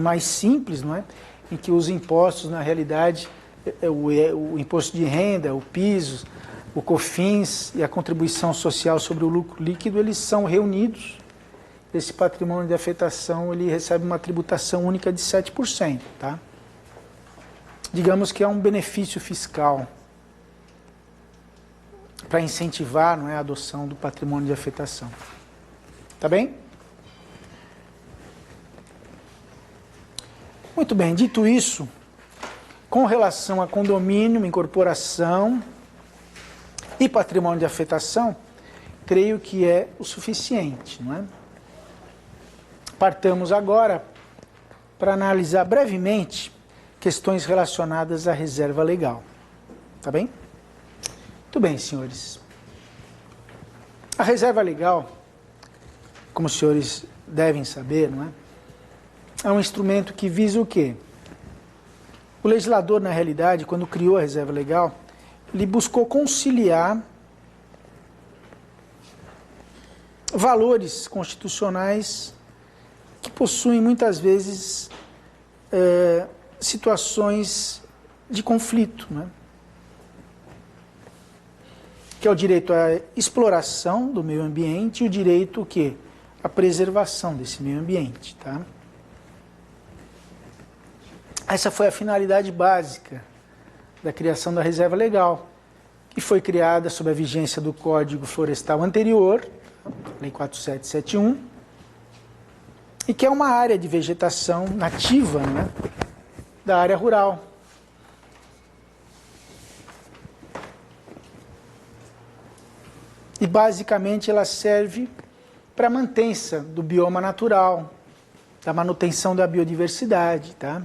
mais simples, não é? Em que os impostos, na realidade, o imposto de renda, o PIS, o COFINS e a contribuição social sobre o lucro líquido, eles são reunidos. Esse patrimônio de afetação, ele recebe uma tributação única de 7%, tá? Digamos que é um benefício fiscal para incentivar, não é, a adoção do patrimônio de afetação. Tá bem? Muito bem, dito isso, com relação a condomínio, incorporação e patrimônio de afetação, creio que é o suficiente, não é? Partamos agora para analisar brevemente questões relacionadas à reserva legal. Tá bem? Muito bem, senhores. A reserva legal, como os senhores devem saber, não é? É um instrumento que visa o quê? O legislador, na realidade, quando criou a reserva legal, ele buscou conciliar valores constitucionais que possuem muitas vezes situações de conflito, né? Que é o direito à exploração do meio ambiente e o direito o quê? À preservação desse meio ambiente, tá? Essa foi a finalidade básica da criação da reserva legal, que foi criada sob a vigência do Código Florestal anterior, Lei 4771, e que é uma área de vegetação nativa, né, da área rural. E basicamente ela serve para a manutenção do bioma natural, da manutenção da biodiversidade, tá?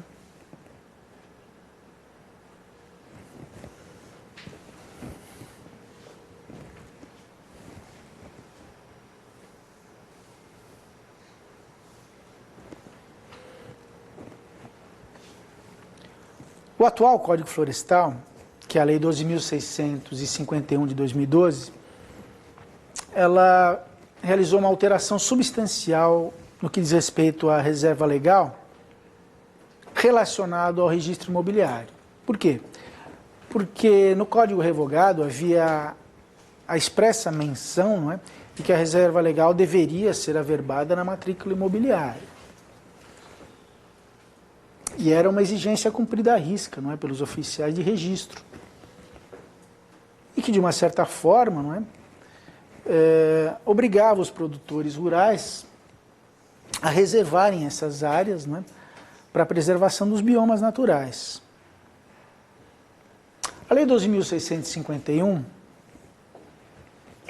O atual Código Florestal, que é a Lei 12.651 de 2012, ela realizou uma alteração substancial no que diz respeito à reserva legal relacionado ao registro imobiliário. Por quê? Porque no Código Revogado havia a expressa menção, não é, de que a reserva legal deveria ser averbada na matrícula imobiliária. E era uma exigência cumprida à risca, não é, pelos oficiais de registro. E que, de uma certa forma, não é, obrigava os produtores rurais a reservarem essas áreas, não é, para a preservação dos biomas naturais. A Lei 12.651,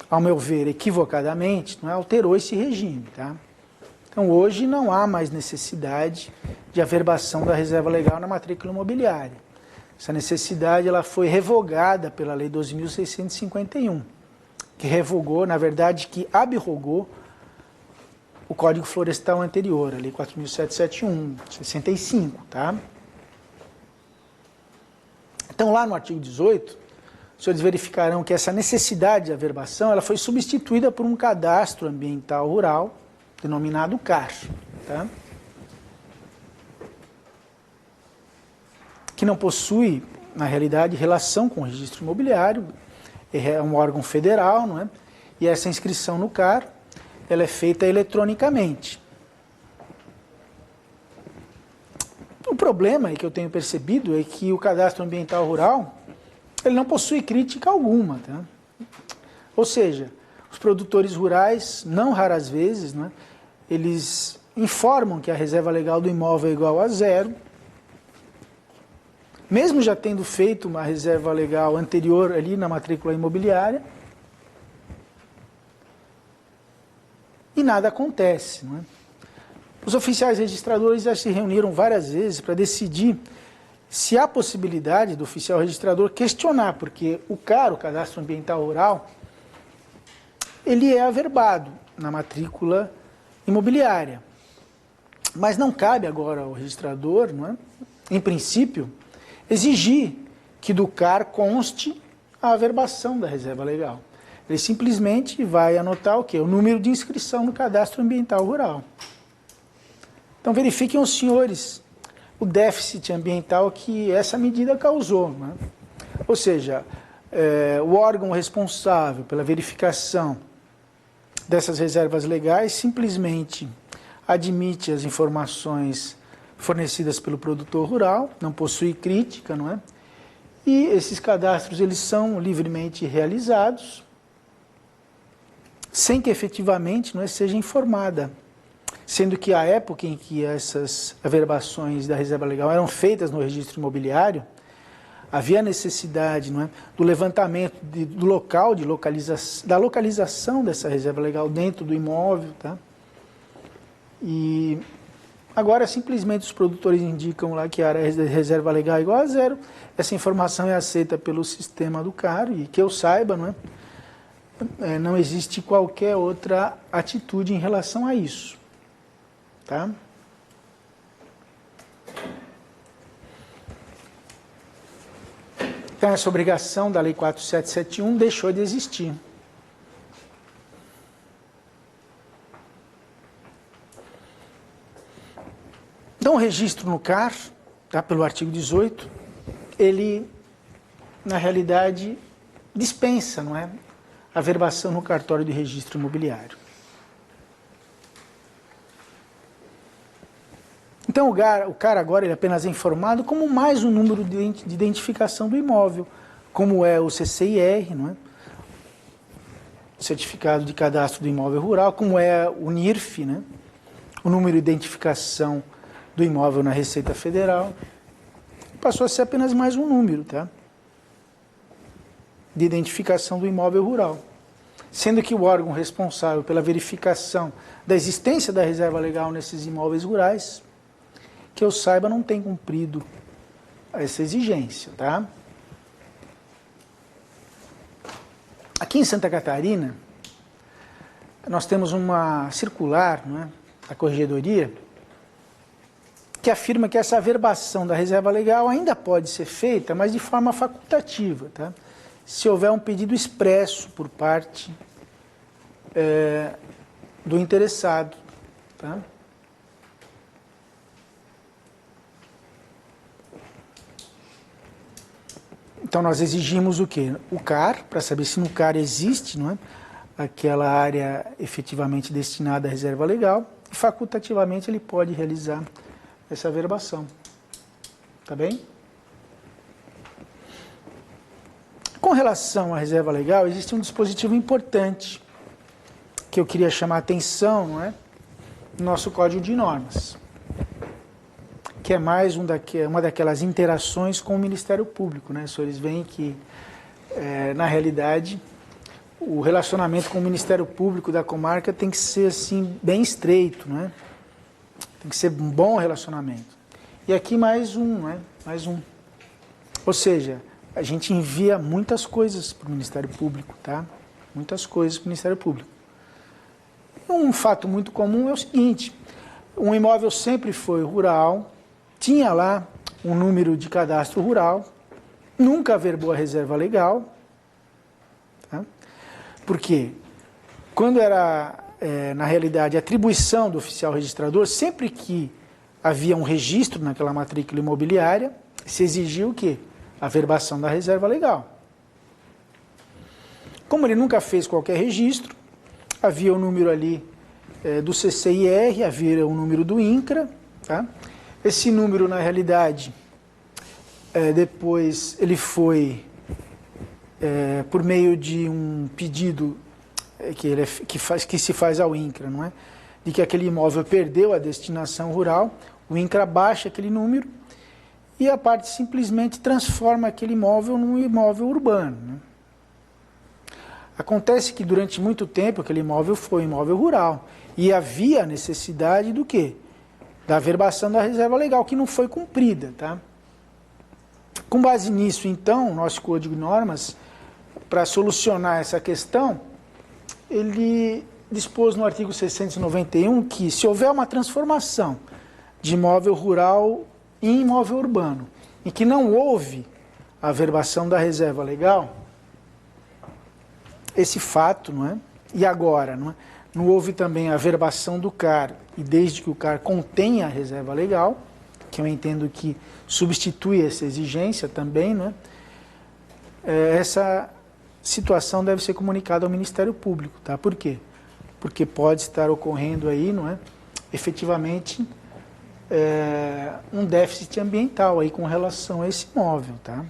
ao meu ver, equivocadamente, não é, alterou esse regime, tá? Então, hoje não há mais necessidade de averbação da reserva legal na matrícula imobiliária. Essa necessidade ela foi revogada pela Lei 12.651, que revogou, na verdade, que abrogou o Código Florestal anterior, a Lei 4.771, 65, tá? Então, lá no artigo 18, os senhores verificarão que essa necessidade de averbação ela foi substituída por um cadastro ambiental rural, denominado CAR, tá? Que não possui, na realidade, relação com o registro imobiliário, é um órgão federal, não é? E essa inscrição no CAR, ela é feita eletronicamente. O problema que eu tenho percebido é que o cadastro ambiental rural, ele não possui crítica alguma, tá? Ou seja, os produtores rurais, não raras vezes, né, eles informam que a reserva legal do imóvel é igual a zero, mesmo já tendo feito uma reserva legal anterior ali na matrícula imobiliária, e nada acontece, não é? Os oficiais registradores já se reuniram várias vezes para decidir se há possibilidade do oficial registrador questionar, porque o CAR, o Cadastro Ambiental Rural, ele é averbado na matrícula imobiliária. Mas não cabe agora ao registrador, não é, em princípio, exigir que do CAR conste a averbação da reserva legal. Ele simplesmente vai anotar o quê? O número de inscrição no Cadastro Ambiental Rural. Então verifiquem os senhores o déficit ambiental que essa medida causou, né? Ou seja, o órgão responsável pela verificação dessas reservas legais simplesmente admite as informações fornecidas pelo produtor rural, não possui crítica, não é? E esses cadastros eles são livremente realizados, sem que efetivamente, não é, seja informada. Sendo que a época em que essas averbações da reserva legal eram feitas no registro imobiliário, havia necessidade, não é, do levantamento do local de localização, da localização dessa reserva legal dentro do imóvel, tá? E agora simplesmente os produtores indicam lá que a área de reserva legal é igual a zero. Essa informação é aceita pelo sistema do CAR e que eu saiba, não é, não existe qualquer outra atitude em relação a isso, tá? Então, essa obrigação da Lei 4771 deixou de existir. Então, o registro no CAR, tá, pelo artigo 18, ele, na realidade, dispensa, não é, a averbação no cartório de registro imobiliário. Então, o CAR agora ele apenas é informado como mais um número de identificação do imóvel, como é o CCIR, não é? Certificado de Cadastro do Imóvel Rural, como é o NIRF, né? O número de identificação do imóvel na Receita Federal. Passou a ser apenas mais um número, tá? De identificação do imóvel rural. Sendo que o órgão responsável pela verificação da existência da reserva legal nesses imóveis rurais, que eu saiba, não tem cumprido essa exigência, tá? Aqui em Santa Catarina, nós temos uma circular, não é, da Corregedoria, que afirma que essa averbação da reserva legal ainda pode ser feita, mas de forma facultativa, tá? Se houver um pedido expresso por parte do interessado, tá? Então, nós exigimos o quê? O CAR, para saber se no CAR existe, não é, aquela área efetivamente destinada à reserva legal, e facultativamente ele pode realizar essa averbação. Tá bem? Com relação à reserva legal, existe um dispositivo importante que eu queria chamar a atenção, não é, no nosso Código de Normas, que é mais uma daquelas interações com o Ministério Público, né? Os senhores veem que, na realidade, o relacionamento com o Ministério Público da comarca tem que ser assim, bem estreito, né? Tem que ser um bom relacionamento. E aqui mais um, né? Mais um. Ou seja, a gente envia muitas coisas para o Ministério Público, tá? Muitas coisas para o Ministério Público. Um fato muito comum é o seguinte: um imóvel sempre foi rural, tinha lá um número de cadastro rural, nunca averbou a reserva legal, tá? Porque quando era, na realidade, a atribuição do oficial registrador, sempre que havia um registro naquela matrícula imobiliária, se exigia o quê? A averbação da reserva legal. Como ele nunca fez qualquer registro, havia o número ali do CCIR, havia o número do INCRA, tá? Esse número, na realidade, depois ele foi, por meio de um pedido que se faz ao INCRA, não é? De que aquele imóvel perdeu a destinação rural, o INCRA baixa aquele número e a parte simplesmente transforma aquele imóvel num imóvel urbano, né? Acontece que durante muito tempo aquele imóvel foi um imóvel rural e havia a necessidade do quê? Da averbação da reserva legal, que não foi cumprida, tá? Com base nisso, então, o nosso Código de Normas, para solucionar essa questão, ele dispôs no artigo 691 que, se houver uma transformação de imóvel rural em imóvel urbano, e que não houve a averbação da reserva legal, esse fato, não é? E agora, não é? não houve também a averbação do CAR, e desde que o CAR contenha a reserva legal, que eu entendo que substitui essa exigência também, né? Essa situação deve ser comunicada ao Ministério Público, tá? Por quê? Porque pode estar ocorrendo aí, não é? Efetivamente, um déficit ambiental aí com relação a esse imóvel, tá?